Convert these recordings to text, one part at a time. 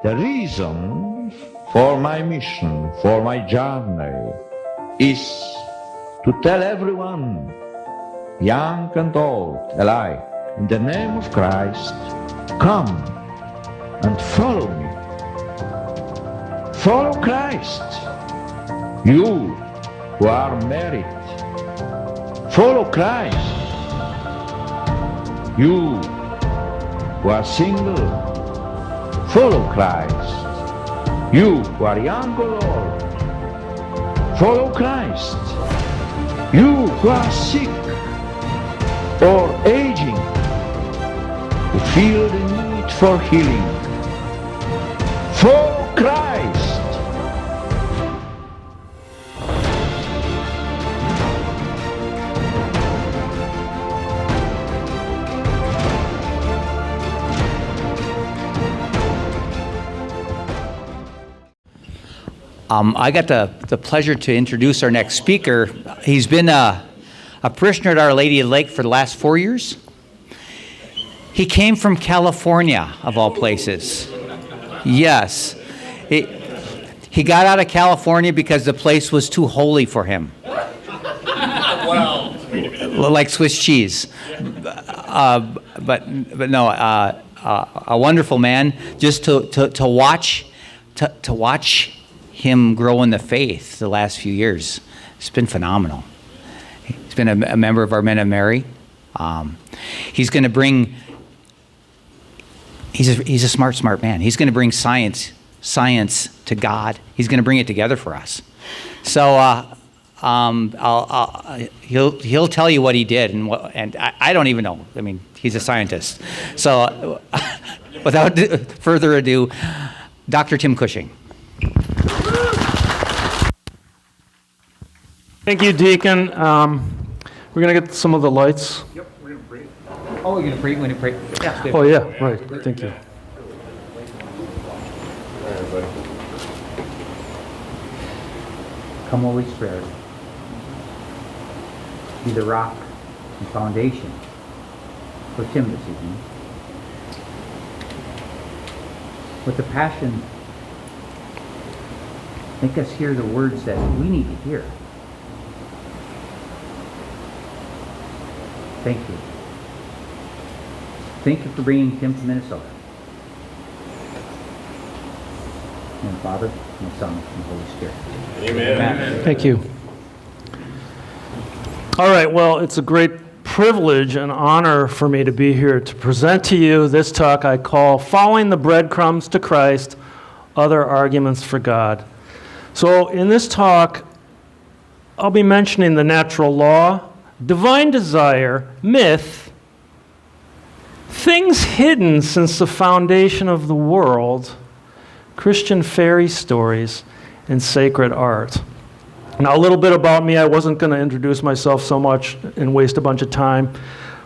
The reason for my mission, for my journey, is to tell everyone, young and old alike, in the name of Christ, come and follow me. Follow Christ. You who are married, follow Christ. You who are single, follow Christ. You who are young or old, follow Christ. You who are sick or aging, who feel the need for healing, follow Christ. I got the pleasure to introduce our next speaker. He's been a parishioner at Our Lady of the Lake for the last 4 years. He came from California, of all places. Yes. He got out of California because the place was too holy for him. Wow. Like Swiss cheese. But no, a wonderful man. Just to watch him grow in the faith the last few years. It's been phenomenal. He's been a member of our Men of Mary. He's going to bring, he's a smart man. He's going to bring science to God. He's going to bring it together for us. So he'll tell you what he did, and I don't even know. I mean, he's a scientist. So without further ado, Dr. Tim Cushing. Thank you, Deacon. We're going to get some of the lights. Yep, we're going to pray. Oh, we're going to pray. Yeah, oh, yeah, right. Thank you. Come, Holy Spirit. Be the rock and foundation for Tim this evening. With the passion, make us hear the words that we need to hear. Thank you. Thank you for bringing Tim to Minnesota. In the Father, and the Son, and the Holy Spirit. Amen. Thank you. All right, well, it's a great privilege and honor for me to be here to present to you this talk I call Following the Breadcrumbs to Christ, Other Arguments for God. So in this talk, I'll be mentioning the natural law, divine desire, myth, things hidden since the foundation of the world, Christian fairy stories, and sacred art. Now, a little bit about me. I wasn't going to introduce myself so much and waste a bunch of time,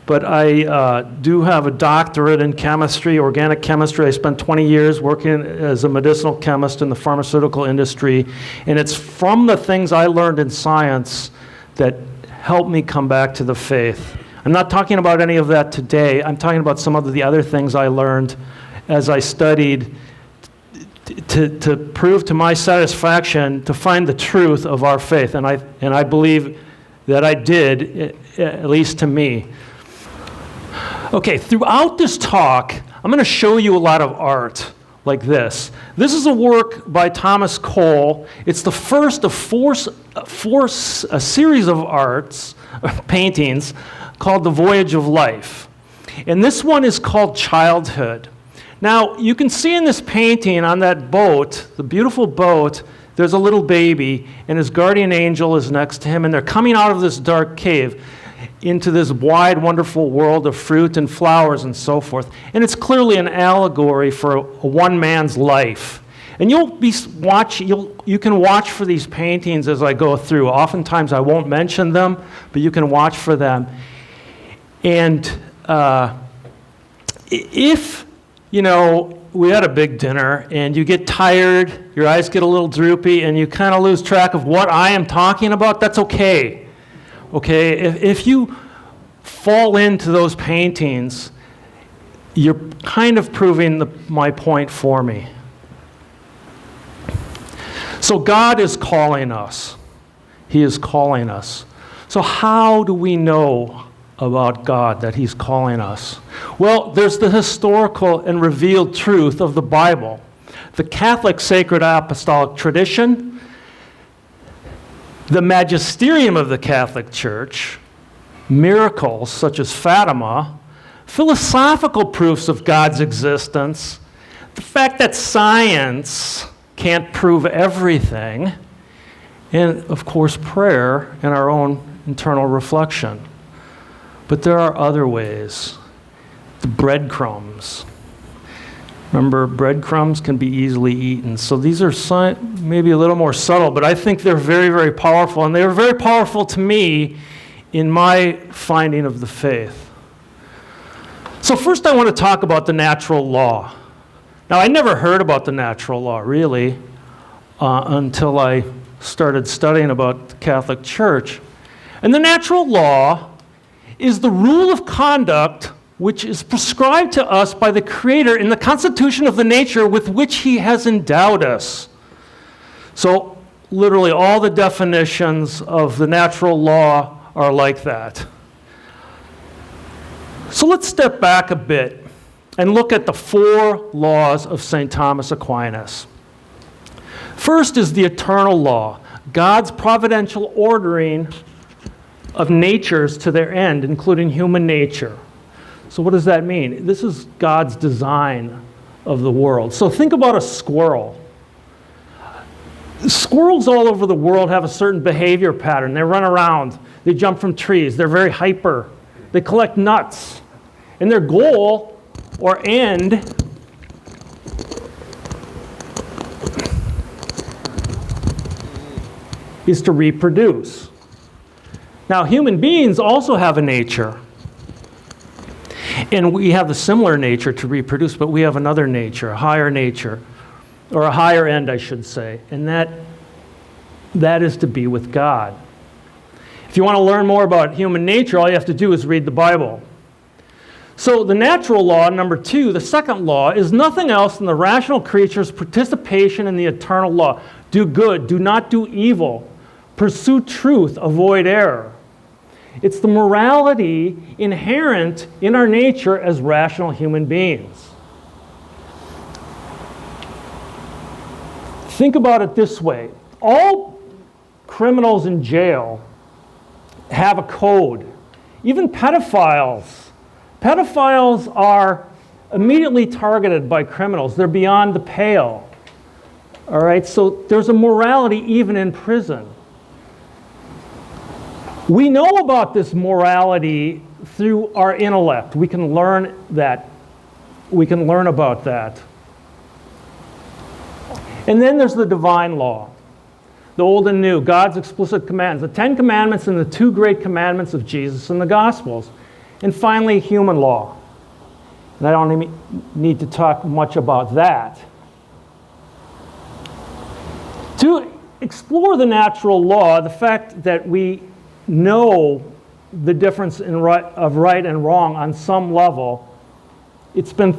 but I do have a doctorate in chemistry, organic chemistry. I spent 20 years working as a medicinal chemist in the pharmaceutical industry, and it's from the things I learned in science that helped me come back to the faith. I'm not talking about any of that today. I'm talking about some of the other things I learned as I studied to prove to my satisfaction to find the truth of our faith, and I believe that I did, at least to me. Okay, throughout this talk, I'm going to show you a lot of art like this. This is a work by Thomas Cole. It's the first of a series of paintings called The Voyage of Life. And this one is called Childhood. Now, you can see in this painting on that boat, the beautiful boat, there's a little baby, and his guardian angel is next to him, and they're coming out of this dark cave into this wide, wonderful world of fruit and flowers and so forth. And it's clearly an allegory for a one man's life. And you can watch for these paintings as I go through. Oftentimes I won't mention them, but you can watch for them. And if, we had a big dinner and you get tired, your eyes get a little droopy, and you kind of lose track of what I am talking about, that's okay. Okay? If you fall into those paintings, you're kind of proving my point for me. So God is calling us. He is calling us. So how do we know about God, that He's calling us? Well, there's the historical and revealed truth of the Bible, the Catholic sacred apostolic tradition, the magisterium of the Catholic Church, miracles such as Fatima, philosophical proofs of God's existence, the fact that science can't prove everything, and of course prayer and our own internal reflection. But there are other ways. The breadcrumbs. Remember, breadcrumbs can be easily eaten. So these are maybe a little more subtle, but I think they're very, very powerful. And they were very powerful to me in my finding of the faith. So first I want to talk about the natural law. Now, I never heard about the natural law, really, until I started studying about the Catholic Church. And the natural law is the rule of conduct which is prescribed to us by the Creator in the constitution of the nature with which He has endowed us. So, literally, all the definitions of the natural law are like that. So let's step back a bit and look at the 4 laws of St. Thomas Aquinas. First is the eternal law, God's providential ordering of natures to their end, including human nature. So what does that mean? This is God's design of the world. So think about a squirrel. Squirrels all over the world have a certain behavior pattern. They run around, they jump from trees, they're very hyper, they collect nuts. And their goal or end is to reproduce. Now, human beings also have a nature. And we have a similar nature to reproduce, but we have another nature, a higher nature, or a higher end, I should say. And that is to be with God. If you want to learn more about human nature, all you have to do is read the Bible. So the natural law, number 2, the second law, is nothing else than the rational creature's participation in the eternal law. Do good, do not do evil. Pursue truth, avoid error. It's the morality inherent in our nature as rational human beings. Think about it this way. All criminals in jail have a code. Even pedophiles. Pedophiles are immediately targeted by criminals. They're beyond the pale. All right, so there's a morality even in prison. We know about this morality through our intellect. We can learn that. We can learn about that. And then there's the divine law, the old and new, God's explicit commands, the 10 commandments and the 2 great commandments of Jesus in the Gospels. And finally, human law. And I don't even need to talk much about that. To explore the natural law, the fact that we know the difference of right and wrong on some level, it's been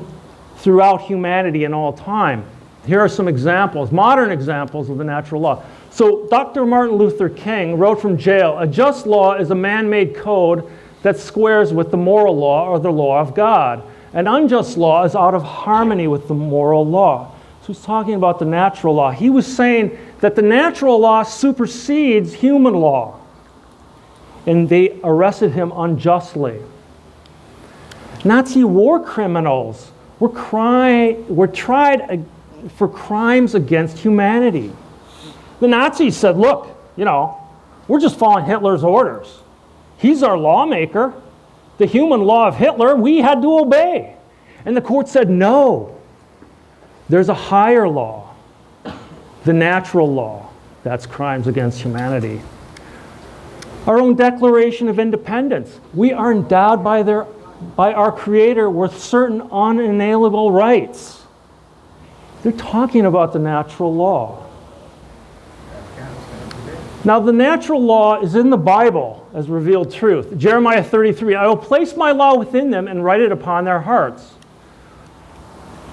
throughout humanity in all time. Here are some examples, modern examples of the natural law. So Dr. Martin Luther King wrote from jail, "A just law is a man-made code that squares with the moral law or the law of God. An unjust law is out of harmony with the moral law." So he's talking about the natural law. He was saying that the natural law supersedes human law. And they arrested him unjustly. Nazi war criminals were tried for crimes against humanity. The Nazis said, look, we're just following Hitler's orders. He's our lawmaker. The human law of Hitler, we had to obey. And the court said, no. There's a higher law, the natural law. That's crimes against humanity. Our own Declaration of Independence. We are endowed by our Creator with certain unalienable rights. They're talking about the natural law. Now, the natural law is in the Bible as revealed truth. Jeremiah 33, "I will place my law within them and write it upon their hearts."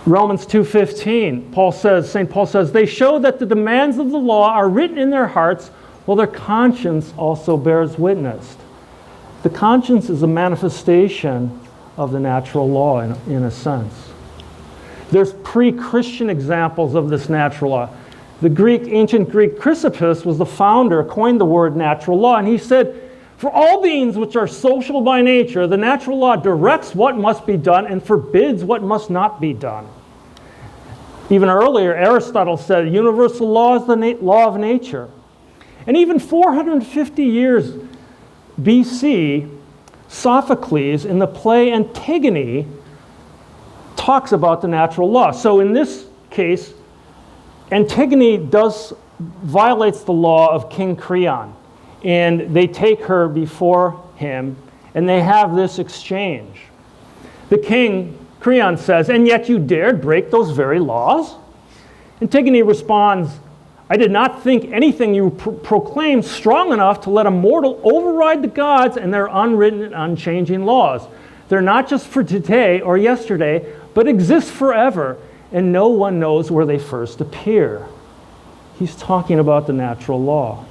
Romans 2:15, St. Paul says, they show that the demands of the law are written in their hearts, while their conscience also bears witness. The conscience is a manifestation of the natural law in a sense. There's pre-Christian examples of this natural law. The ancient Greek Chrysippus was the founder, coined the word natural law, and he said, for all beings which are social by nature, the natural law directs what must be done and forbids what must not be done. Even earlier, Aristotle said, universal law is the law of nature. And even 450 years BC, Sophocles, in the play Antigone, talks about the natural law. So in this case, Antigone violates the law of King Creon. And they take her before him, and they have this exchange. The king, Creon, says, and yet you dared break those very laws? Antigone responds, I did not think anything you proclaimed strong enough to let a mortal override the gods and their unwritten and unchanging laws. They're not just for today or yesterday, but exist forever, and no one knows where they first appear. He's talking about the natural law.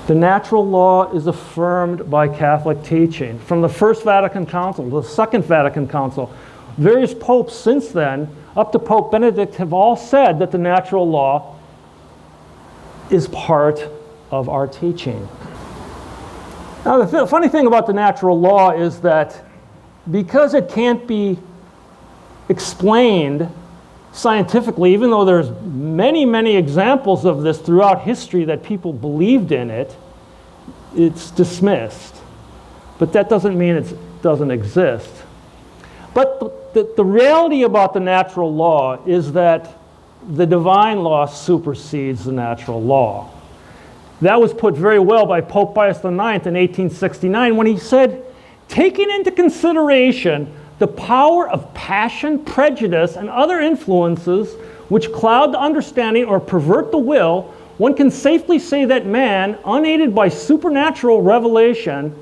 The natural law is affirmed by Catholic teaching. From the First Vatican Council to the Second Vatican Council, various popes since then, up to Pope Benedict, have all said that the natural law is part of our teaching. Now, the funny thing about the natural law is that because it can't be explained scientifically, even though there's many, many examples of this throughout history that people believed in it, it's dismissed. But that doesn't mean it doesn't exist. But the reality about the natural law is that the divine law supersedes the natural law. That was put very well by Pope Pius IX in 1869 when he said, taking into consideration the power of passion, prejudice, and other influences which cloud the understanding or pervert the will, one can safely say that man, unaided by supernatural revelation,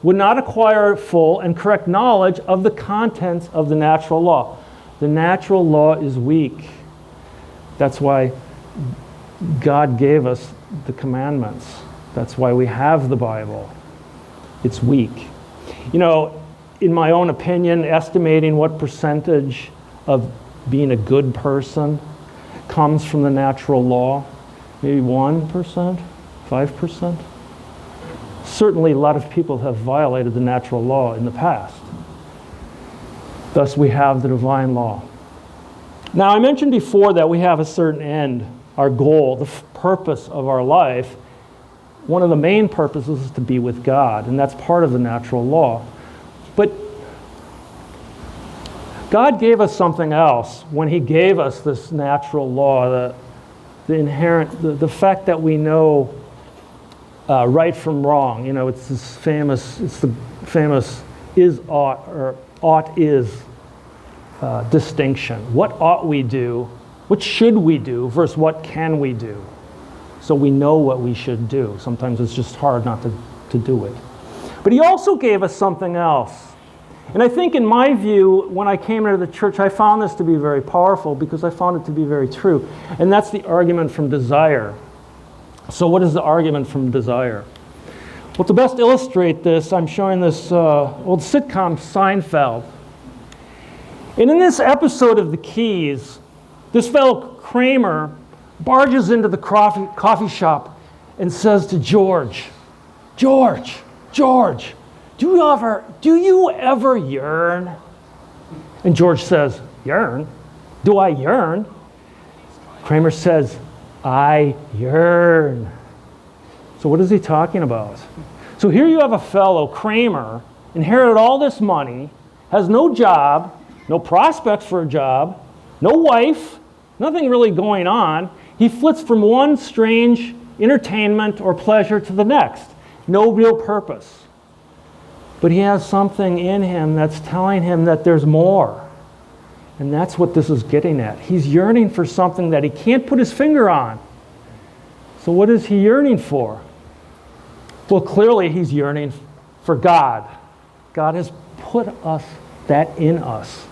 would not acquire full and correct knowledge of the contents of the natural law. The natural law is weak. That's why God gave us the commandments. That's why we have the Bible. It's weak. You know, in my own opinion, estimating what percentage of being a good person comes from the natural law, maybe 1%, 5%. Certainly a lot of people have violated the natural law in the past. Thus we have the divine law. Now I mentioned before that we have a certain end, our goal, the purpose of our life. One of the main purposes is to be with God, and that's part of the natural law. But God gave us something else when he gave us this natural law, the inherent, the fact that we know right from wrong. You know, it's the famous is ought or ought is distinction. What ought we do? What should we do versus what can we do? So we know what we should do. Sometimes it's just hard not to do it. But he also gave us something else. And I think in my view, when I came into the church, I found this to be very powerful because I found it to be very true. And that's the argument from desire. So what is the argument from desire? Well, to best illustrate this, I'm showing this old sitcom, Seinfeld. And in this episode of The Keys, this fellow Kramer barges into the coffee shop and says to George, George, do you ever yearn? And George says, yearn? Do I yearn? Kramer says, I yearn. So what is he talking about? So here you have a fellow, Kramer, inherited all this money, has no job, no prospects for a job, no wife, nothing really going on. He flits from one strange entertainment or pleasure to the next. No real purpose. But he has something in him that's telling him that there's more. And that's what this is getting at. He's yearning for something that he can't put his finger on. So what is he yearning for? Well, clearly he's yearning for God. God has put us that in us.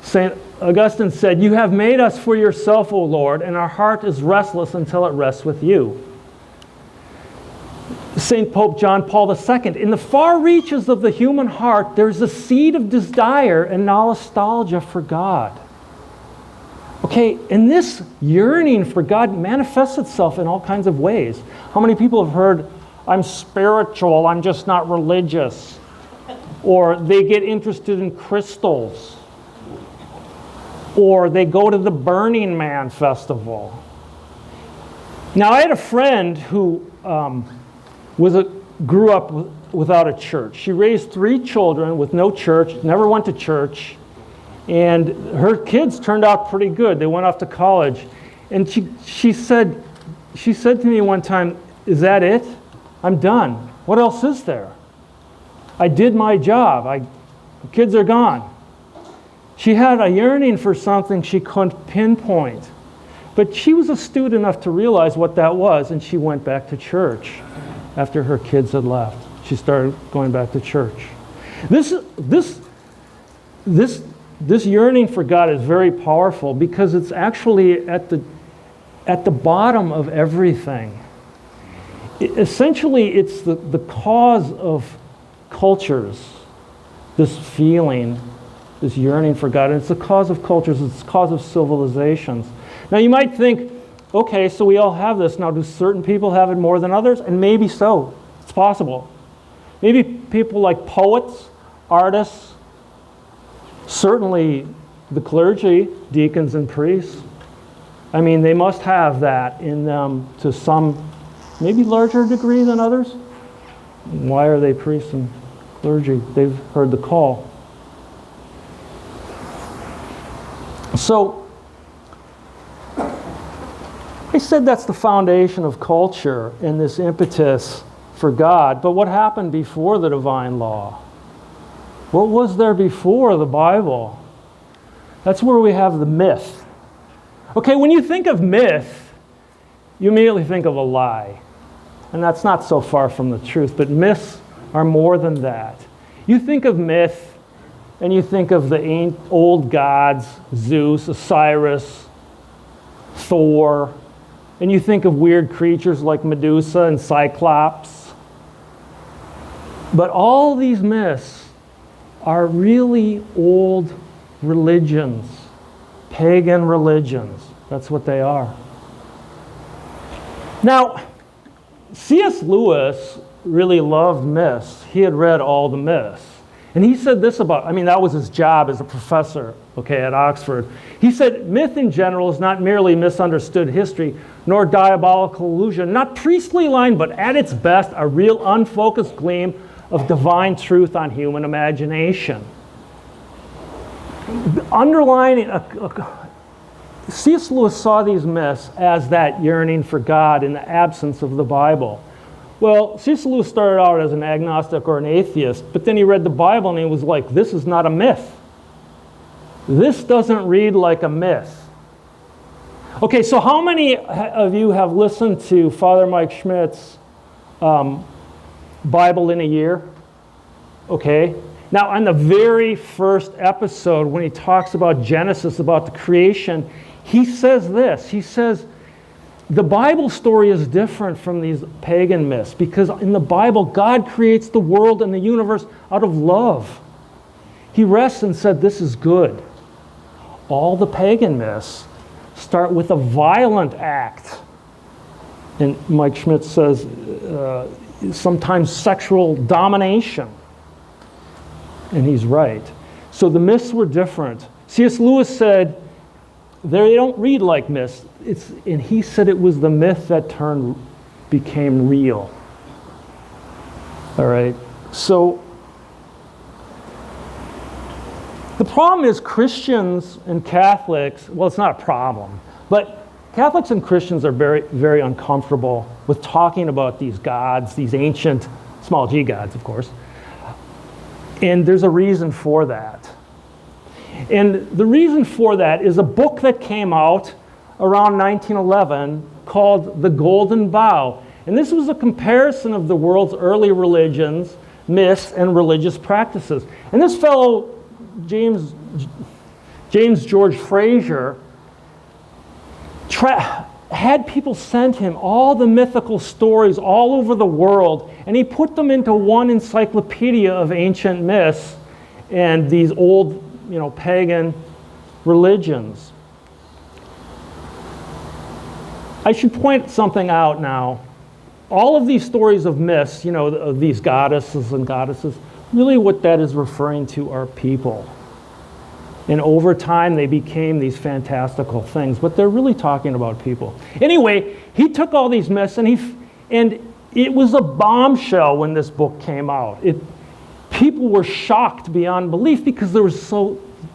St. Augustine said, "You have made us for yourself, O Lord, and our heart is restless until it rests with you." St. Pope John Paul II, "In the far reaches of the human heart, there's a seed of desire and nostalgia for God." Okay, and this yearning for God manifests itself in all kinds of ways. How many people have heard, "I'm spiritual, I'm just not religious"? Or they get interested in crystals. Or they go to the Burning Man festival. Now, I had a friend who grew up without a church. She raised 3 children with no church, never went to church, and her kids turned out pretty good. They went off to college. And she said to me one time, "Is that it? I'm done. What else is there? I did my job. The kids are gone." She had a yearning for something she couldn't pinpoint. But she was astute enough to realize what that was, and she went back to church after her kids had left. She started going back to church. This yearning for God is very powerful because it's actually at the bottom of everything. Essentially, it's the cause of cultures, this feeling, this yearning for God. And it's the cause of cultures, it's the cause of civilizations. Now you might think, okay, so we all have this. Now do certain people have it more than others? And maybe so. It's possible. Maybe people like poets, artists, certainly the clergy, deacons and priests. I mean, they must have that in them to some maybe larger degree than others. Why are they priests and clergy? They've heard the call. So, I said that's the foundation of culture and this impetus for God. But what happened before the divine law? What was there before the Bible? That's where we have the myth. Okay, when you think of myth, you immediately think of a lie. And that's not so far from the truth, but myths are more than that. You think of myth, and you think of the old gods, Zeus, Osiris, Thor, and you think of weird creatures like Medusa and Cyclops. But all these myths are really old religions, pagan religions. That's what they are. Now, C.S. Lewis really loved myths. He had read all the myths. And he said this about, that was his job as a professor, at Oxford. He said, "Myth in general is not merely misunderstood history, nor diabolical illusion, not priestly line, but at its best, a real unfocused gleam of divine truth on human imagination." Underlining, C.S. Lewis saw these myths as that yearning for God in the absence of the Bible. Well, C.S. Lewis started out as an agnostic or an atheist, but then he read the Bible and he was like, this is not a myth. This doesn't read like a myth. Okay, so how many of you have listened to Father Mike Schmidt's Bible in a Year? Okay. Now, on the very first episode, when he talks about Genesis, about the creation, he says this. He says, the Bible story is different from these pagan myths because in the Bible, God creates the world and the universe out of love. He rests and said, this is good. All the pagan myths start with a violent act. And Mike Schmidt says, sometimes sexual domination. And he's right. So the myths were different. C.S. Lewis said, they don't read like myths. And he said it was the myth that became real. All right. So the problem is Christians and Catholics, well, it's not a problem, but Catholics and Christians are very, very uncomfortable with talking about these gods, these ancient, small g gods, of course. And there's a reason for that. And the reason for that is a book that came out around 1911 called The Golden Bough. And this was a comparison of the world's early religions, myths, and religious practices. And this fellow James George Fraser had people send him all the mythical stories all over the world, and he put them into one encyclopedia of ancient myths and these old, pagan religions. I should point something out now. All of these stories of myths, of these goddesses and goddesses, really what that is referring to are people. And over time, they became these fantastical things, but they're really talking about people. Anyway, he took all these myths, and it was a bombshell when this book came out. People were shocked beyond belief because there was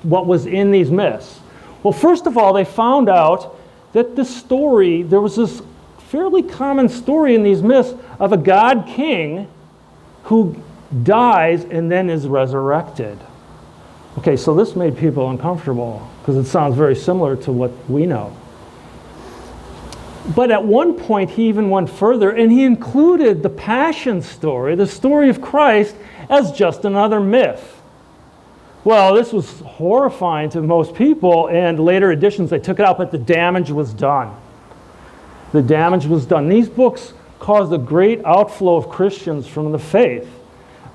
what was in these myths. Well, first of all, they found out that there was this fairly common story in these myths of a god king who dies and then is resurrected. Okay, so this made people uncomfortable because it sounds very similar to what we know. But at one point, he even went further, and he included the Passion story, the story of Christ, as just another myth. Well, this was horrifying to most people, and later editions, they took it out, but the damage was done. The damage was done. These books caused a great outflow of Christians from the faith.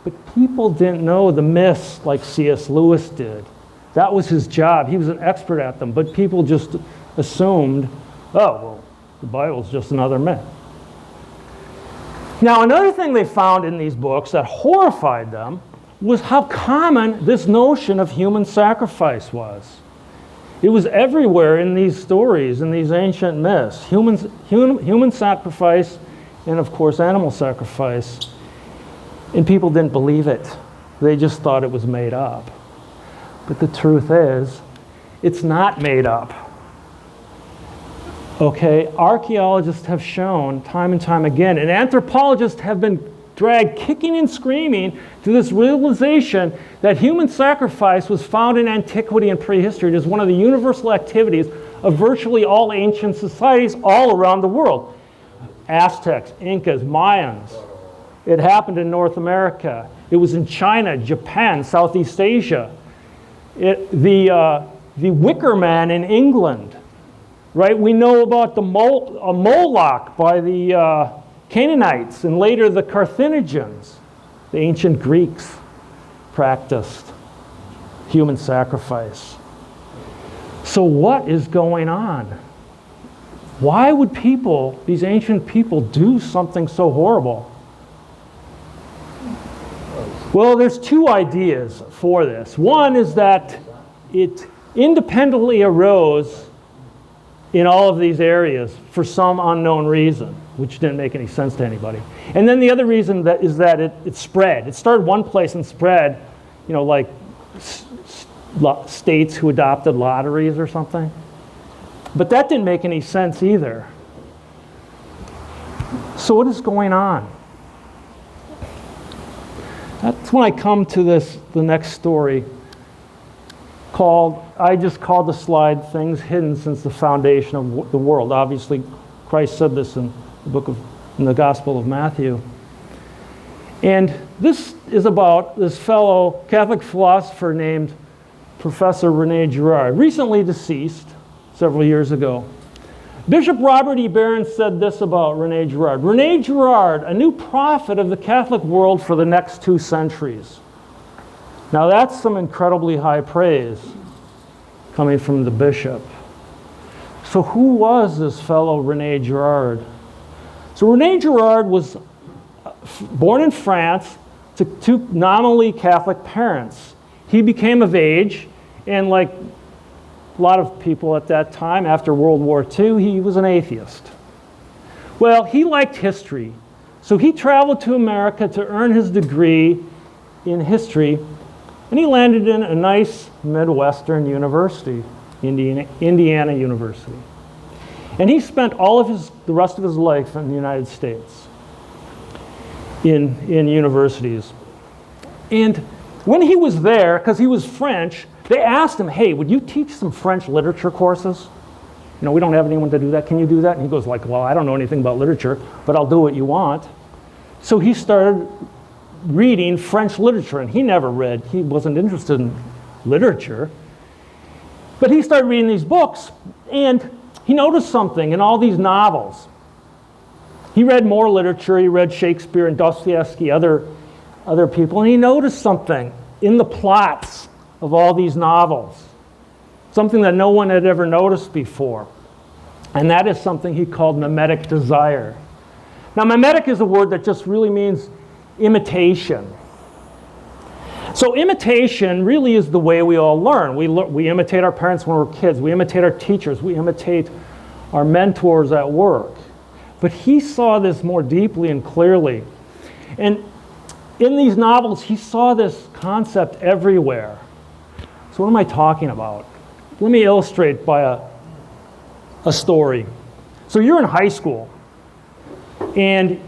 But people didn't know the myths like C.S. Lewis did. That was his job. He was an expert at them. But people just assumed, the Bible's just another myth. Now, another thing they found in these books that horrified them was how common this notion of human sacrifice was. It was everywhere in these stories, in these ancient myths. Human sacrifice and, of course, animal sacrifice. And people didn't believe it. They just thought it was made up. But the truth is, it's not made up. Okay, archaeologists have shown time and time again, and anthropologists have been dragged kicking and screaming to this realization that human sacrifice was found in antiquity and prehistory. It is one of the universal activities of virtually all ancient societies all around the world. Aztecs, Incas, Mayans. It happened in North America. It was in China, Japan, Southeast Asia. The Wicker Man in England, right? We know about a Moloch by the Canaanites and later the Carthaginians. The ancient Greeks practiced human sacrifice. So what is going on? Why would these ancient people, do something so horrible? Well, there's two ideas for this. One is that it independently arose in all of these areas for some unknown reason, which didn't make any sense to anybody. And then the other reason is that it spread. It started one place and spread, like states who adopted lotteries or something. But that didn't make any sense either. So what is going on? That's when I come to the next story I just called the slide Things Hidden Since the Foundation of the World. Obviously, Christ said this in the Gospel of Matthew. And this is about this fellow Catholic philosopher named Professor René Girard, recently deceased several years ago. Bishop Robert E. Barron said this about René Girard. René Girard, a new prophet of the Catholic world for the next 2 centuries. Now that's some incredibly high praise coming from the bishop. So who was this fellow René Girard? So René Girard was born in France to 2 nominally Catholic parents. He became of age, and like a lot of people at that time, after World War II, he was an atheist. Well, he liked history, so he traveled to America to earn his degree in history, and he landed in a nice Midwestern university, Indiana University. And he spent the rest of his life in the United States, in universities. And when he was there, because he was French, they asked him, hey, would you teach some French literature courses? We don't have anyone to do that. Can you do that? And he goes like, well, I don't know anything about literature, but I'll do what you want. So he started reading French literature, and he never read. He wasn't interested literature. But he started reading these books, and he noticed something in all these novels. He read more literature. He read Shakespeare and Dostoevsky, other people, and he noticed something in the plots of all these novels, something that no one had ever noticed before. And that is something he called mimetic desire. Now, mimetic is a word that just really means imitation. So imitation really is the way we all learn. We imitate our parents when we're kids. We imitate our teachers. We imitate our mentors at work. But he saw this more deeply and clearly. And in these novels, he saw this concept everywhere. So what am I talking about? Let me illustrate by a story. So you're in high school, and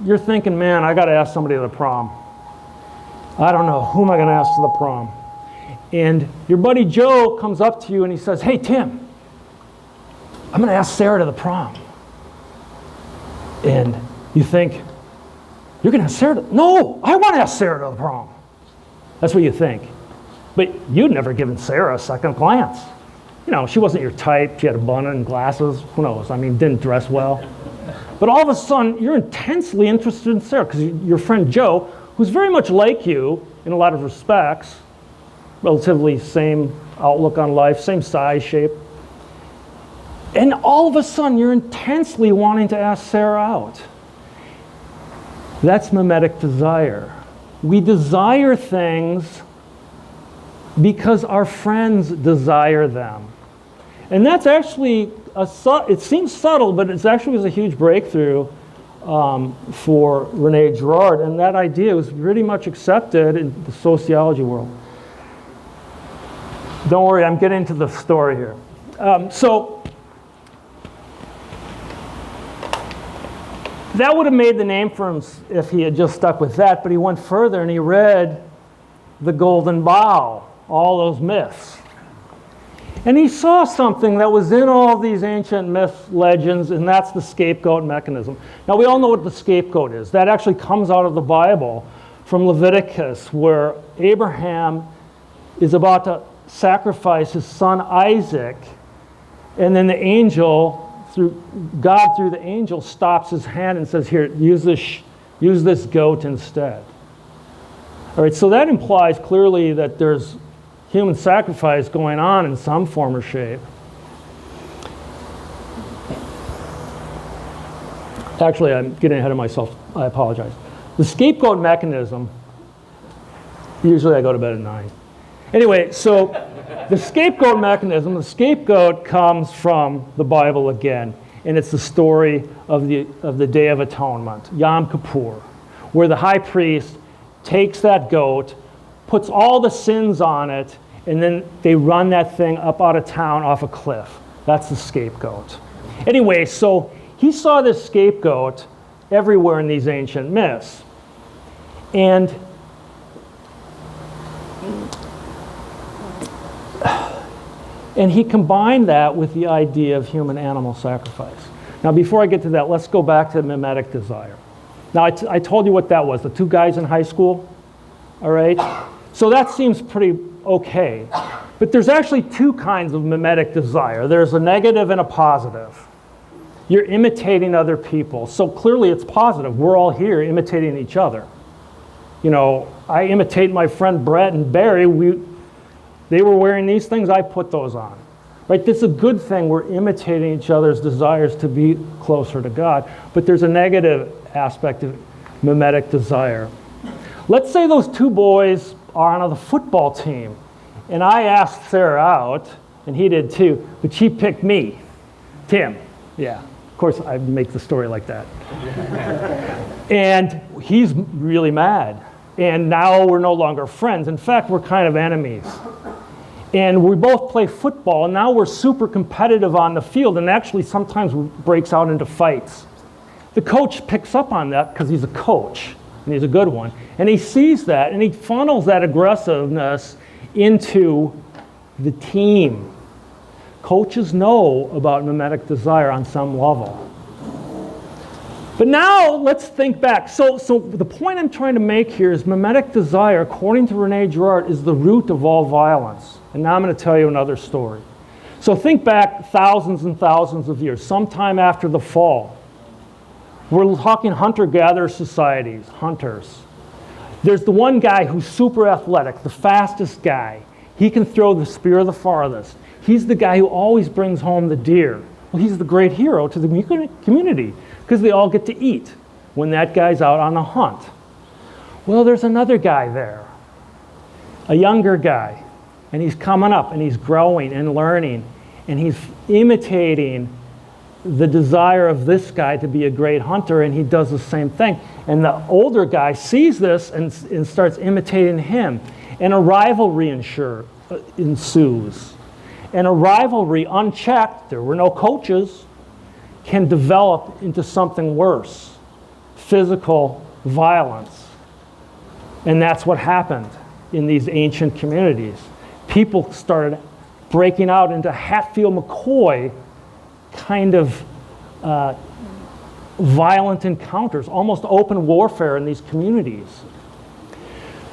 you're thinking, man, I got to ask somebody to the prom. I don't know, who am I going to ask to the prom? And your buddy Joe comes up to you and he says, hey, Tim, I'm going to ask Sarah to the prom. And you think, you're going to ask Sarah to... No, I want to ask Sarah to the prom. That's what you think. But you'd never given Sarah a second glance. You know, she wasn't your type. She had a bun and glasses. Who knows? I mean, didn't dress well. But all of a sudden, you're intensely interested in Sarah because your friend Joe, who's very much like you in a lot of respects, relatively same outlook on life, same size, shape. And all of a sudden, you're intensely wanting to ask Sarah out. That's mimetic desire. We desire things because our friends desire them. And that's actually, it seems subtle, but it actually was a huge breakthrough for Rene Girard, and that idea was pretty much accepted in the sociology world. Don't worry, I'm getting to the story here. So that would have made the name for him if he had just stuck with that, but he went further and he read The Golden Bough, all those myths. And he saw something that was in all these ancient myths, legends, and that's the scapegoat mechanism. Now, we all know what the scapegoat is. That actually comes out of the Bible from Leviticus, where Abraham is about to sacrifice his son Isaac, and then the angel, God through the angel, stops his hand and says, here, use this goat instead. All right, so that implies clearly that there's human sacrifice going on in some form or shape. Actually, I'm getting ahead of myself. I apologize. The scapegoat mechanism, usually I go to bed at 9. Anyway, so the scapegoat mechanism, the scapegoat comes from the Bible again, and it's the story of the Day of Atonement, Yom Kippur, where the high priest takes that goat, puts all the sins on it, and then they run that thing up out of town off a cliff. That's the scapegoat. Anyway, so he saw this scapegoat everywhere in these ancient myths. And he combined that with the idea of human-animal sacrifice. Now, before I get to that, let's go back to mimetic desire. Now, I told you what that was, the two guys in high school, all right? So that seems pretty okay. But there's actually two kinds of mimetic desire. There's a negative and a positive. You're imitating other people. So clearly it's positive. We're all here imitating each other. You know, I imitate my friend Brett and Barry. They were wearing these things, I put those on. Right? This is a good thing. We're imitating each other's desires to be closer to God. But there's a negative aspect of mimetic desire. Let's say those two boys are on the football team, and I asked Sarah out, and he did too, but she picked me, Tim. Yeah, of course I make the story like that. And he's really mad. And now we're no longer friends. In fact, we're kind of enemies. And we both play football, and now we're super competitive on the field, and actually sometimes breaks out into fights. The coach picks up on that because he's a coach, and he's a good one. And he sees that, and he funnels that aggressiveness into the team. Coaches know about mimetic desire on some level. But now let's think back. So the point I'm trying to make here is mimetic desire, according to René Girard, is the root of all violence. And now I'm going to tell you another story. So think back thousands and thousands of years, sometime after the fall. We're talking hunter-gatherer societies, hunters. There's the one guy who's super athletic, the fastest guy. He can throw the spear the farthest. He's the guy who always brings home the deer. Well, he's the great hero to the community because they all get to eat when that guy's out on a hunt. Well, there's another guy there, a younger guy, and he's coming up and he's growing and learning and he's imitating the desire of this guy to be a great hunter, and he does the same thing. And the older guy sees this and starts imitating him, and a rivalry ensues. And a rivalry unchecked, there were no coaches, can develop into something worse, physical violence. And that's what happened in these ancient communities. People started breaking out into Hatfield-McCoy kind of violent encounters, almost open warfare in these communities.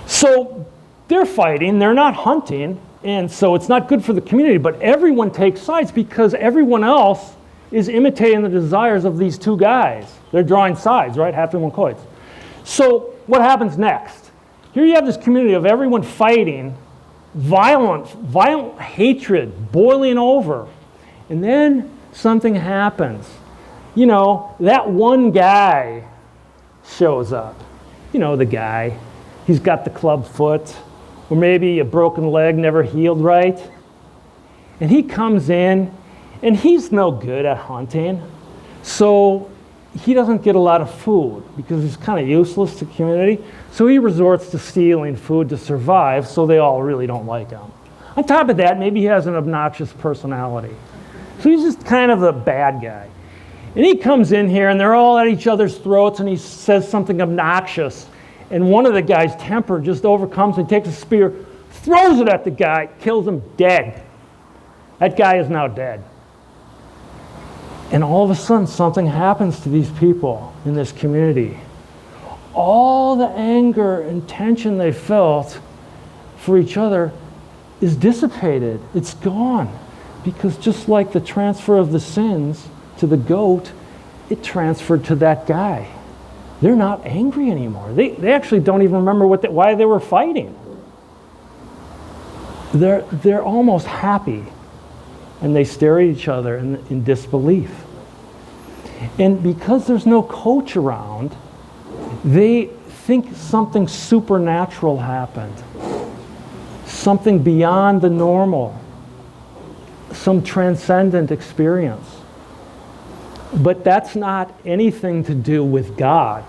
So they're fighting, they're not hunting, and so it's not good for the community, but everyone takes sides because everyone else is imitating the desires of these two guys. They're drawing sides, right? Hatfield-McCoy. So what happens next? Here you have this community of everyone fighting, violent hatred boiling over, and then something happens. You know, that one guy shows up. You know, the guy. He's got the club foot, or maybe a broken leg never healed right. And he comes in, and he's no good at hunting. So he doesn't get a lot of food because he's kind of useless to the community. So he resorts to stealing food to survive, so they all really don't like him. On top of that, maybe he has an obnoxious personality. So he's just kind of the bad guy. And he comes in here, and they're all at each other's throats, and he says something obnoxious. And one of the guy's temper just overcomes him, takes a spear, throws it at the guy, kills him dead. That guy is now dead. And all of a sudden, something happens to these people in this community. All the anger and tension they felt for each other is dissipated. It's gone. Because just like the transfer of the sins to the goat, it transferred to that guy. They're not angry anymore. They actually don't even remember why they were fighting. They're almost happy. And they stare at each other in disbelief. And because there's no coach around, they think something supernatural happened. Something beyond the normal. Some transcendent experience. But that's not anything to do with God.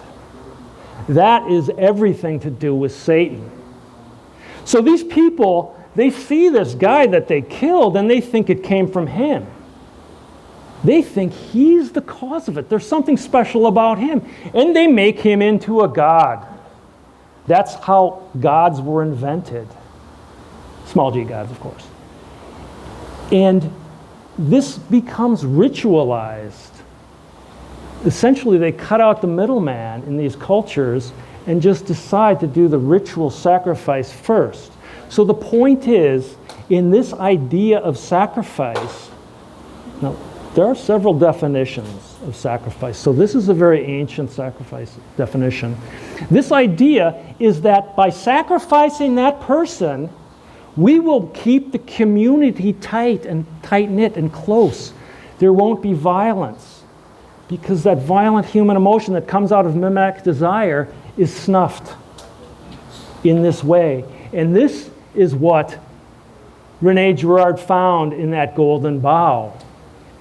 That is everything to do with Satan. So these people, they see this guy that they killed and they think it came from him. They think he's the cause of it. There's something special about him. And they make him into a god. That's how gods were invented. Small g gods, of course. And this becomes ritualized. Essentially, they cut out the middleman in these cultures and just decide to do the ritual sacrifice first. So the point is, in this idea of sacrifice, now, there are several definitions of sacrifice. So this is a very ancient sacrifice definition. This idea is that by sacrificing that person, we will keep the community tight and tight-knit and close. There won't be violence because that violent human emotion that comes out of mimetic desire is snuffed in this way. And this is what René Girard found in that golden bough.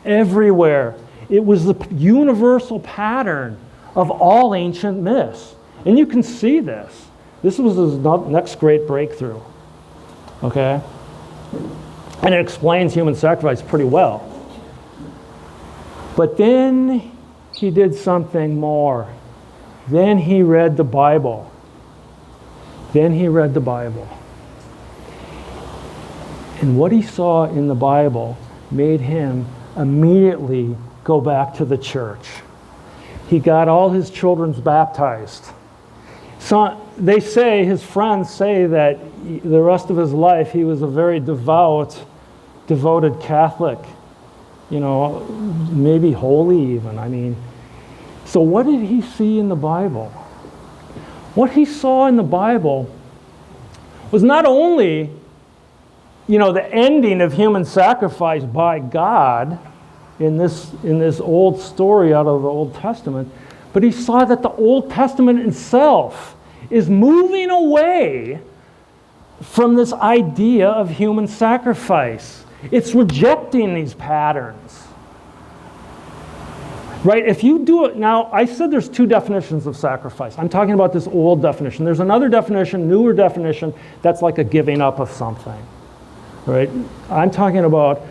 Everywhere. It was the universal pattern of all ancient myths. And you can see this. This was his next great breakthrough. Okay? And it explains human sacrifice pretty well. But then he did something more. Then he read the Bible. Then he read the Bible. And what he saw in the Bible made him immediately go back to the church. he got all his children baptized. So they say, his friends say that the rest of his life he was a very devoted Catholic, maybe holy even. I mean, so what did he see in the Bible? What he saw in the Bible was not only, the ending of human sacrifice by God in this old story out of the Old Testament, but he saw that the Old Testament itself is moving away from this idea of human sacrifice. It's rejecting these patterns. Right? If you do it now, I said there's two definitions of sacrifice. I'm talking about this old definition. There's another definition, newer definition, that's like a giving up of something. Right? I'm talking about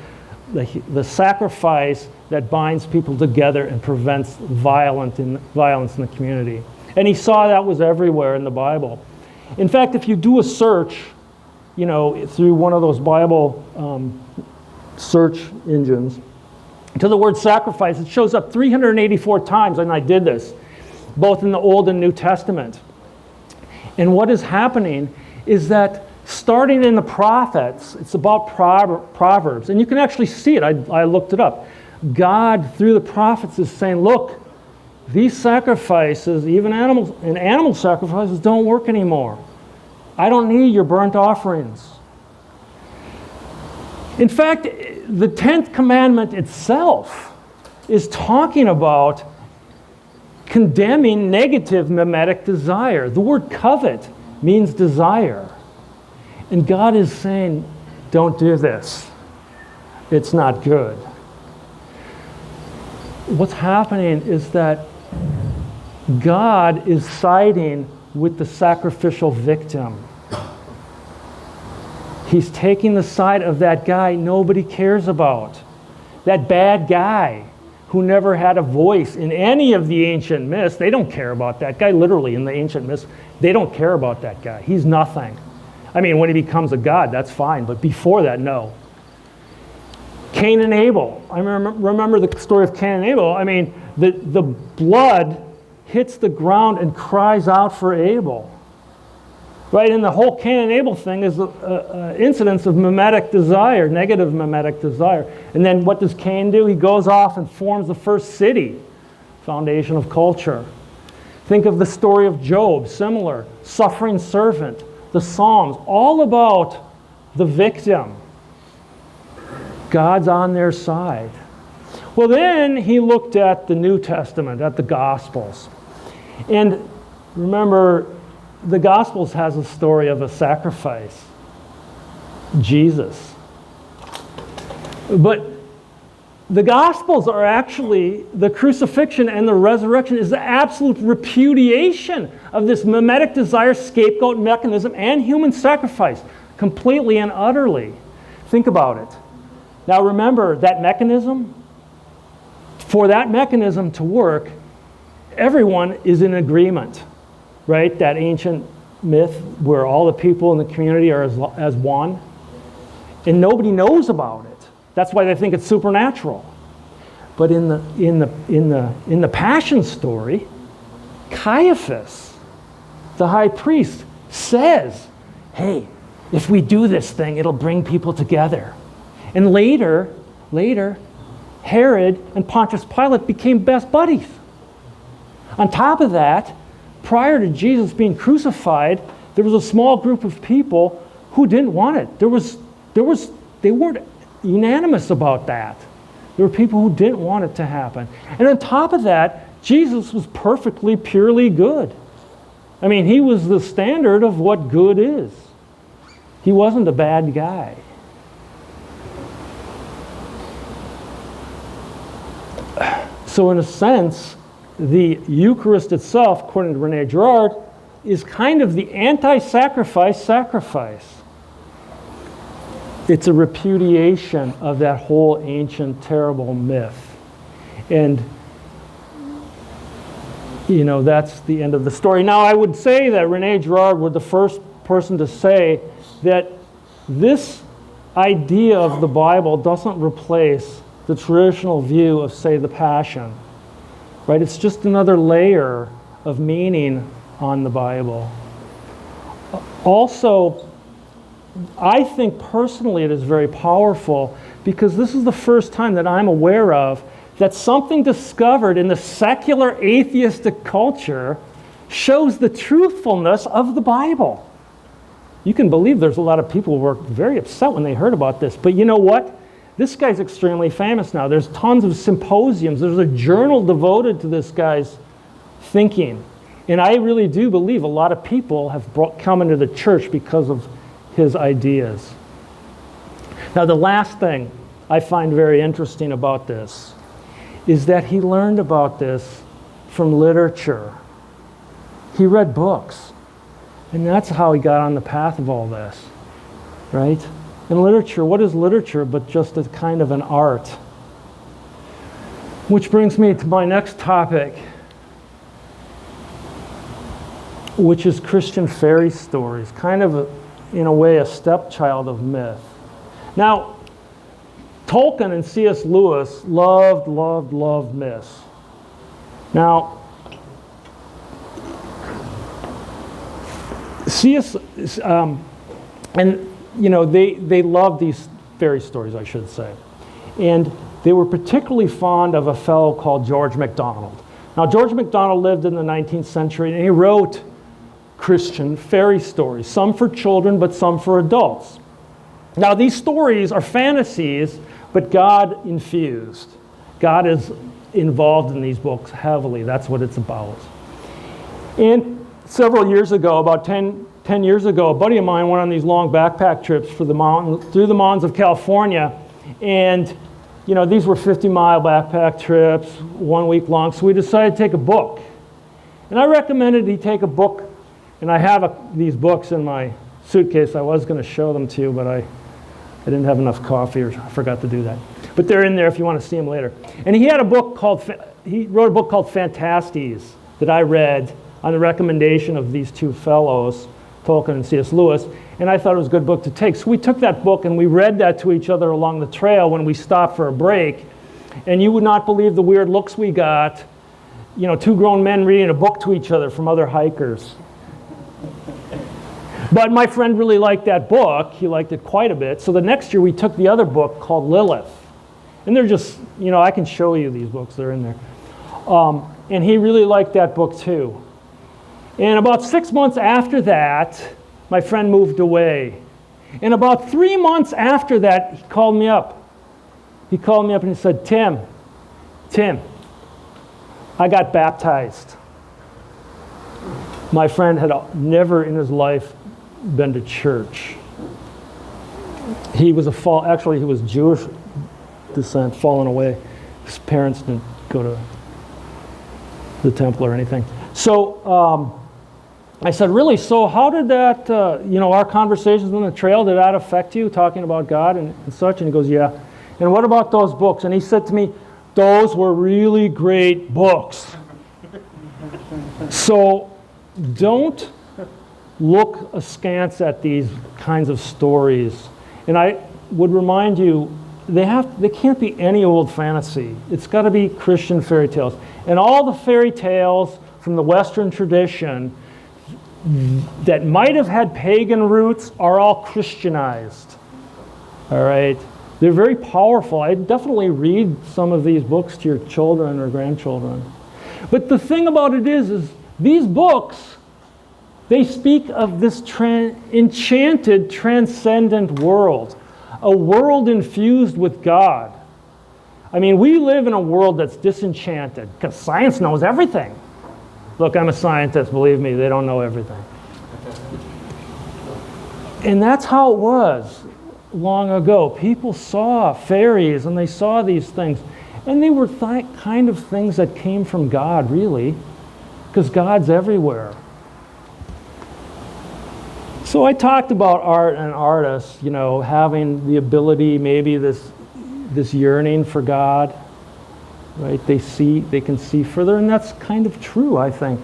the sacrifice that binds people together and prevents violence in the community. And he saw that was everywhere in the Bible. In fact, if you do a search, through one of those Bible search engines, to the word sacrifice, it shows up 384 times, and I did this, both in the Old and New Testament. And what is happening is that starting in the prophets, it's about Proverbs, and you can actually see it. I looked it up. God, through the prophets, is saying, look, these sacrifices, even animal sacrifices, don't work anymore. I don't need your burnt offerings. In fact, the 10th commandment itself is talking about condemning negative mimetic desire. The word covet means desire. And God is saying, don't do this. It's not good. What's happening is that God is siding with the sacrificial victim. He's taking the side of that guy nobody cares about. That bad guy who never had a voice in any of the ancient myths. They don't care about that guy. Literally, in the ancient myths, they don't care about that guy. He's nothing. I mean, when he becomes a god, that's fine. But before that, no. Cain and Abel. I remember the story of Cain and Abel. I mean, the blood hits the ground and cries out for Abel. Right? And the whole Cain and Abel thing is incidents of mimetic desire, negative mimetic desire. And then what does Cain do? He goes off and forms the first city, foundation of culture. Think of the story of Job, similar. Suffering servant, the Psalms, all about the victim. God's on their side. Well, then he looked at the New Testament, at the Gospels. And remember, the Gospels has a story of a sacrifice, Jesus. But the Gospels are actually, the crucifixion and the resurrection is the absolute repudiation of this mimetic desire, scapegoat mechanism, and human sacrifice, completely and utterly. Think about it. Now remember, that mechanism, for that mechanism to work, everyone is in agreement. Right? That ancient myth where all the people in the community are as one. And nobody knows about it. That's why they think it's supernatural. But in the Passion story, Caiaphas, the high priest, says, hey, if we do this thing, it'll bring people together. And later, Herod and Pontius Pilate became best buddies. On top of that, prior to Jesus being crucified, there was a small group of people who didn't want it. They weren't unanimous about that. There were people who didn't want it to happen. And on top of that, Jesus was perfectly, purely good. I mean, he was the standard of what good is. He wasn't a bad guy. So in a sense, the Eucharist itself, according to Rene Girard, is kind of the anti-sacrifice sacrifice. It's a repudiation of that whole ancient, terrible myth. And, that's the end of the story. Now, I would say that Rene Girard was the first person to say that this idea of the Bible doesn't replace the traditional view of, say, the Passion. right? It's just another layer of meaning on the Bible. Also, I think personally it is very powerful because this is the first time that I'm aware of that something discovered in the secular atheistic culture shows the truthfulness of the Bible. You can believe there's a lot of people who were very upset when they heard about this, but you know what? This guy's extremely famous now. There's tons of symposiums. There's a journal devoted to this guy's thinking. And I really do believe a lot of people have come into the church because of his ideas. Now, the last thing I find very interesting about this is that he learned about this from literature. He read books. And that's how he got on the path of all this, right? In literature, what is literature but just a kind of an art? Which brings me to my next topic, which is Christian fairy stories, kind of, in a way, a stepchild of myth. Now, Tolkien and C.S. Lewis loved myths. Now, C.S. And you know, they loved these fairy stories, I should say. And they were particularly fond of a fellow called George MacDonald. Now, George MacDonald lived in the 19th century, and he wrote Christian fairy stories, some for children, but some for adults. Now, these stories are fantasies, but God infused. God is involved in these books heavily. That's what it's about. And several years ago, about 10 years ago, a buddy of mine went on these long backpack trips through the mountains of California. And, you know, these were 50-mile backpack trips, 1 week long. So we decided to take a book. And I recommended he take a book. And I have these books in my suitcase. I was going to show them to you, but I didn't have enough coffee, or I forgot to do that. But they're in there if you want to see them later. And he wrote a book called Fantastes that I read on the recommendation of these two fellows, Tolkien and C.S. Lewis, and I thought it was a good book to take. So we took that book and we read that to each other along the trail when we stopped for a break, and you would not believe the weird looks we got, you know, two grown men reading a book to each other from other hikers. But my friend really liked that book. He liked it quite a bit. So the next year we took the other book called Lilith. And they're just, you know, I can show you these books. They're in there. And he really liked that book too. And about 6 months after that, my friend moved away. And about 3 months after that, he called me up. He called me up and he said, Tim, I got baptized. My friend had never in his life been to church. He was he was Jewish descent, fallen away. His parents didn't go to the temple or anything. So I said, really? So how did that, our conversations on the trail, did that affect you, talking about God and such? And he goes, yeah. And what about those books? And he said to me, those were really great books. So don't look askance at these kinds of stories. And I would remind you, they can't be any old fantasy. It's got to be Christian fairy tales. And all the fairy tales from the Western tradition that might have had pagan roots are all Christianized. All right? They're very powerful. I'd definitely read some of these books to your children or grandchildren. But the thing about it is these books, they speak of this enchanted, transcendent world, a world infused with God. I mean, we live in a world that's disenchanted because science knows everything. Look, I'm a scientist, believe me, they don't know everything. And that's how it was long ago. People saw fairies and they saw these things. And they were kind of things that came from God, really, because God's everywhere. So I talked about art and artists, having the ability, maybe this yearning for God, right? They can see further, and that's kind of true, I think.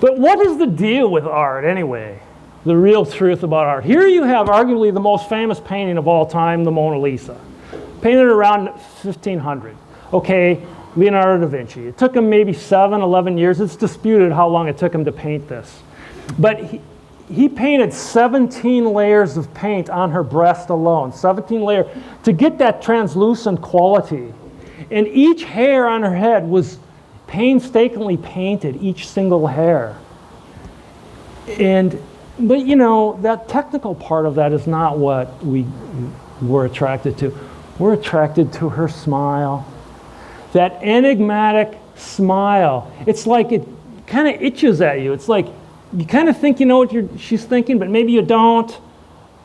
But what is the deal with art anyway? The real truth about art. Here you have arguably the most famous painting of all time, the Mona Lisa, painted around 1500. Okay, Leonardo da Vinci. It took him maybe 11 years. It's disputed how long it took him to paint this. But he painted 17 layers of paint on her breast alone, 17 layers, to get that translucent quality. And each hair on her head was painstakingly painted, each single hair. But you know, that technical part of that is not what we were attracted to. We're attracted to her smile. That enigmatic smile. It's like it kind of itches at you. It's like you kind of think you know what she's thinking, but maybe you don't.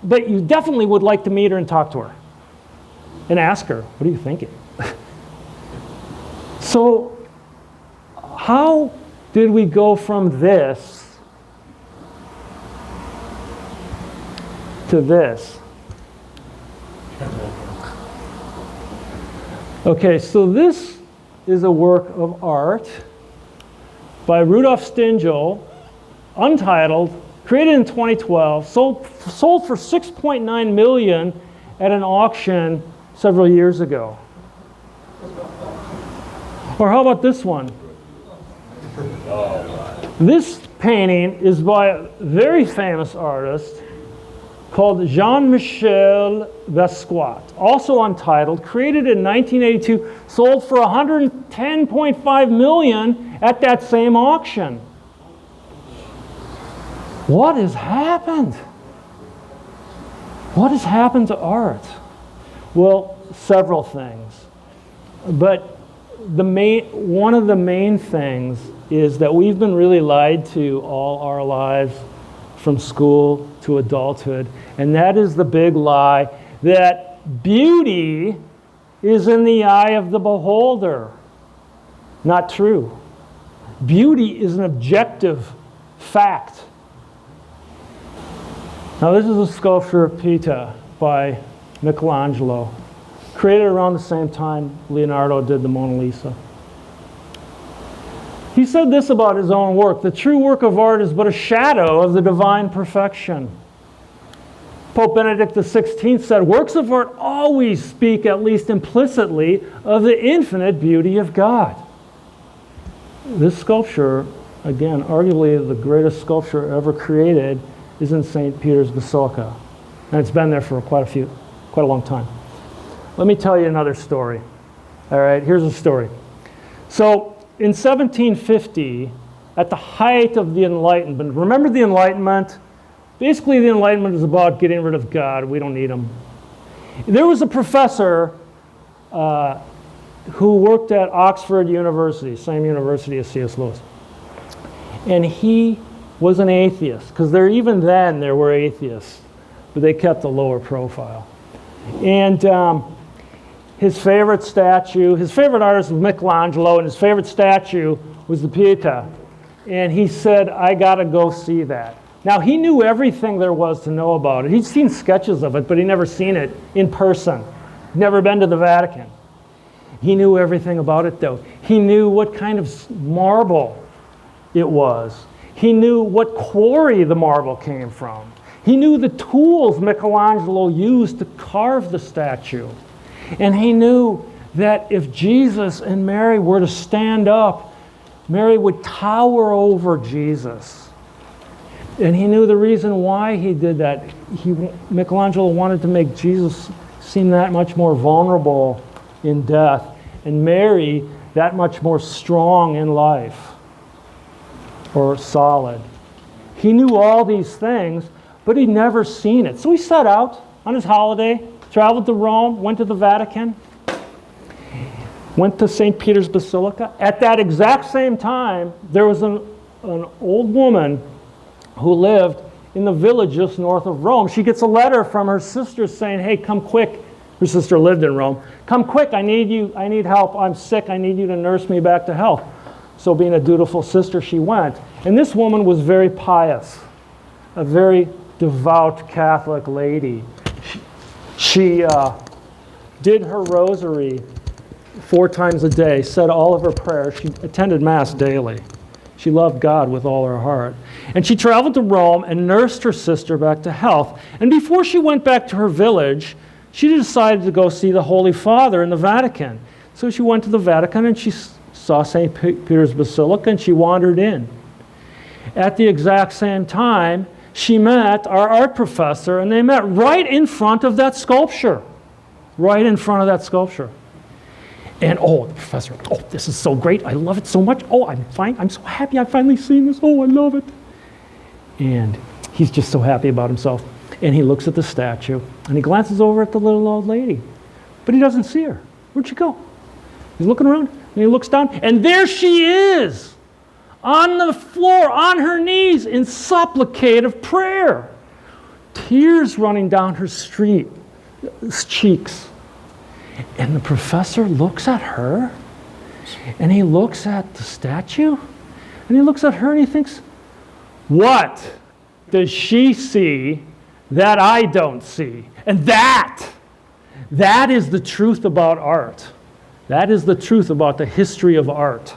But you definitely would like to meet her and talk to her and ask her, what are you thinking? So how did we go from this to this? Okay, so this is a work of art by Rudolf Stingel, untitled, created in 2012, sold for $6.9 million at an auction several years ago. Or how about this one? This painting is by a very famous artist called Jean-Michel Basquiat, also untitled, created in 1982, sold for $110.5 million at that same auction. What has happened? What has happened to art? Well, several things. But one of the main things is that we've been really lied to all our lives, from school to adulthood, and that is the big lie that beauty is in the eye of the beholder. Not true. Beauty is an objective fact. Now this is a sculpture of Pieta by Michelangelo, created around the same time Leonardo did the Mona Lisa. He said this about his own work: the true work of art is but a shadow of the divine perfection. Pope Benedict XVI said, works of art always speak, at least implicitly, of the infinite beauty of God. This sculpture, again, arguably the greatest sculpture ever created, is in St. Peter's Basilica. And it's been there for quite a long time. Let me tell you another story. All right, here's a story. So, in 1750, at the height of the Enlightenment, remember the Enlightenment? Basically, the Enlightenment is about getting rid of God. We don't need him. There was a professor who worked at Oxford University, same university as C.S. Lewis. And he was an atheist, because even then there were atheists, but they kept a lower profile. And his favorite artist was Michelangelo, and his favorite statue was the Pieta. And he said, I gotta go see that. Now, he knew everything there was to know about it. He'd seen sketches of it, but he'd never seen it in person. Never been to the Vatican. He knew everything about it, though. He knew what kind of marble it was. He knew what quarry the marble came from. He knew the tools Michelangelo used to carve the statue. And he knew that if Jesus and Mary were to stand up, Mary would tower over Jesus. And he knew the reason why he did that. Michelangelo wanted to make Jesus seem that much more vulnerable in death, and Mary that much more strong in life, or solid. He knew all these things, but he'd never seen it. So he set out on his holiday, traveled to Rome, went to the Vatican, went to St. Peter's Basilica. At that exact same time, there was an old woman who lived in the village just north of Rome. She gets a letter from her sister saying, hey, come quick. Her sister lived in Rome. Come quick, I need help. I'm sick, I need you to nurse me back to health. So being a dutiful sister, she went. And this woman was very pious, a very devout Catholic lady. She did her rosary 4 times a day, said all of her prayers. She attended Mass daily. She loved God with all her heart. And she traveled to Rome and nursed her sister back to health. And before she went back to her village, she decided to go see the Holy Father in the Vatican. So she went to the Vatican and she saw St. Peter's Basilica and she wandered in. At the exact same time, she met our art professor, and they met right in front of that sculpture. Right in front of that sculpture. And the professor, this is so great. I love it so much. I'm so happy I've finally seen this. I love it. And he's just so happy about himself. And he looks at the statue, and he glances over at the little old lady. But he doesn't see her. Where'd she go? He's looking around, and he looks down, and there she is, on the floor, on her knees, in supplicative prayer. Tears running down her cheeks. And the professor looks at her, and he looks at the statue, and he looks at her, and he thinks, what does she see that I don't see? And that is the truth about art. That is the truth about the history of art.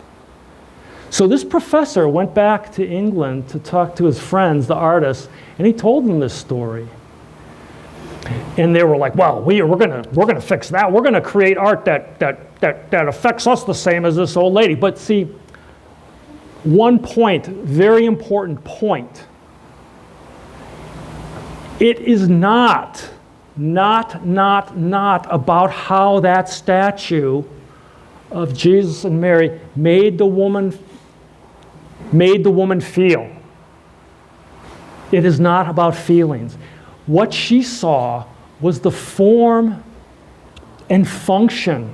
So this professor went back to England to talk to his friends, the artists, and he told them this story. And they were like, well, we're gonna fix that. We're gonna create art that affects us the same as this old lady. But see, one point, very important point. It is not about how that statue of Jesus and Mary made the woman feel. It is not about feelings. What she saw was the form and function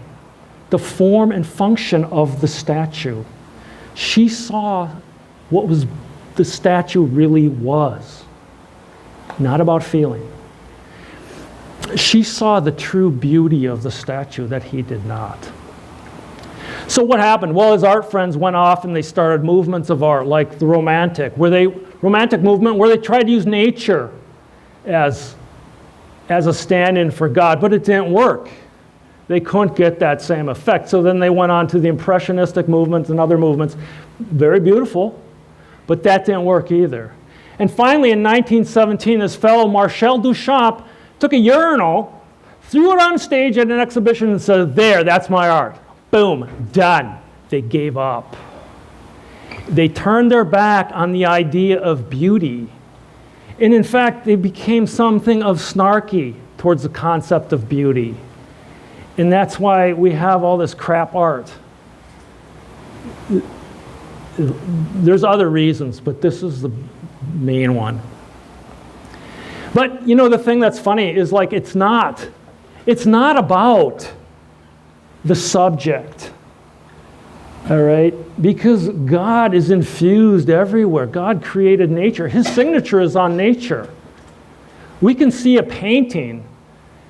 of the statue. She saw what the statue really was, not about feeling. She saw the true beauty of the statue that he did not. So what happened? Well, his art friends went off and they started movements of art, like the Romantic movement, where they tried to use nature as a stand-in for God, but it didn't work. They couldn't get that same effect. So then they went on to the Impressionistic movements and other movements. Very beautiful, but that didn't work either. And finally, in 1917, this fellow, Marcel Duchamp, took a urinal, threw it on stage at an exhibition and said, there, that's my art. Boom, done. They gave up. They turned their back on the idea of beauty. And in fact, they became something of snarky towards the concept of beauty. And that's why we have all this crap art. There's other reasons, but this is the main one. But the thing that's funny is it's not about the subject. All right? Because God is infused everywhere. God created nature. His signature is on nature. We can see a painting.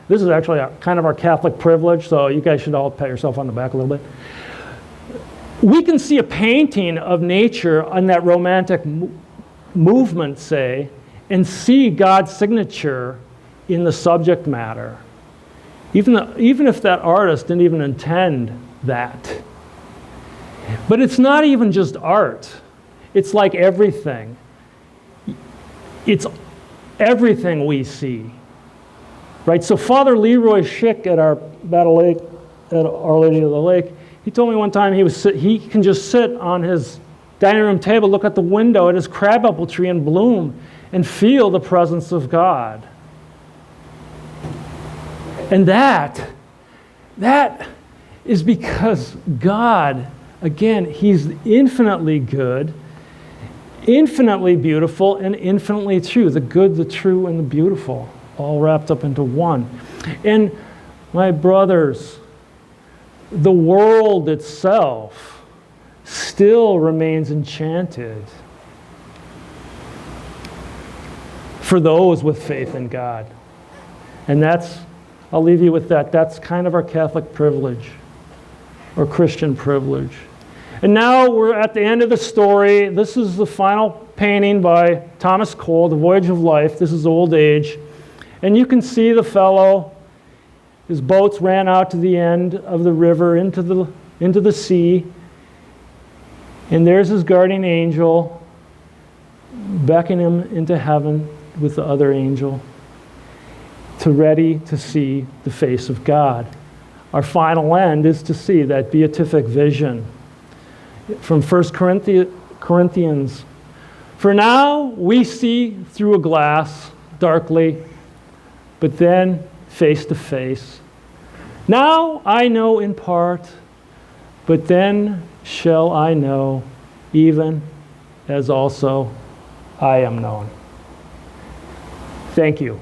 This is actually kind of our Catholic privilege, so you guys should all pat yourself on the back a little bit. We can see a painting of nature on that Romantic movement, say, and see God's signature in the subject matter. Even if that artist didn't even intend that. But it's not even just art. It's like everything. It's everything we see. Right? So Father Leroy Schick at our Battle Lake, at Our Lady of the Lake, he told me one time he can just sit on his dining room table, look at the window at his crabapple tree in bloom, and feel the presence of God. And that is because God, again, He's infinitely good, infinitely beautiful, and infinitely true. The good, the true, and the beautiful, all wrapped up into one. And my brothers, the world itself still remains enchanted for those with faith in God. And I'll leave you with that. That's kind of our Catholic privilege, or Christian privilege. And now we're at the end of the story. This is the final painting by Thomas Cole, The Voyage of Life. This is Old Age. And you can see the fellow, his boats ran out to the end of the river into the sea. And there's his guardian angel beckoning him into heaven with the other angel, ready to see the face of God. our final end is to see that beatific vision. From 1 Corinthians, for now we see through a glass darkly, but then face to face. Now I know in part, but then shall I know, even as also I am known. Thank you.